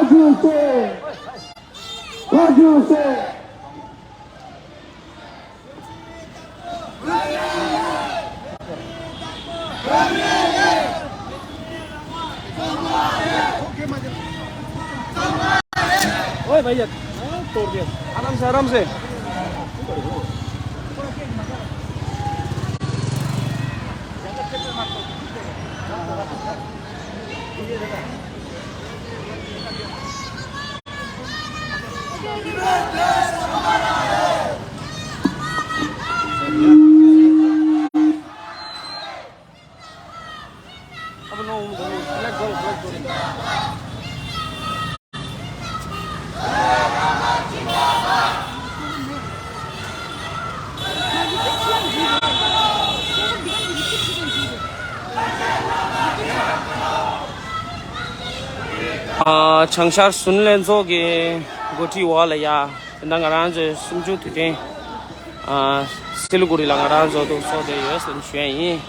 ओए भैया तोड़ दिया आराम से आराम से अब नो ब्लैक गोल 청샤 순련 속에 고티 와라야 나가란제 숨주티데 실구리 나가란저도 소데 예선 쉐이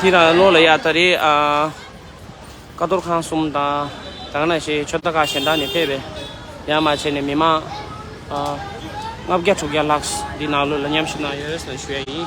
티라 로라야 타리 까도르칸 숨다 당나시 쳤다가 신다니 페베 야마체네 미마 ngapge chugya laks dinalu lanyam shina yesan 쉐이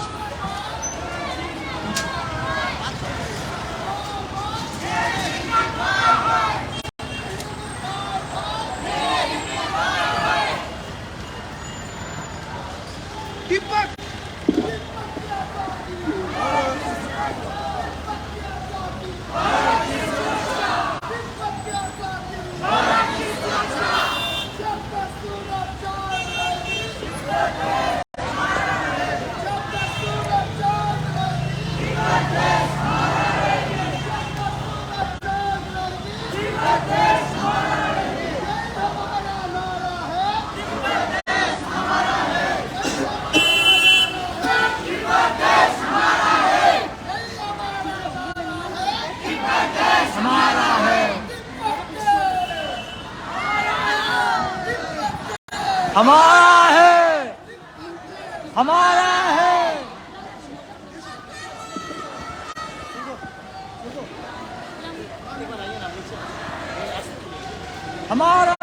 हमारा है हमारा है हमारा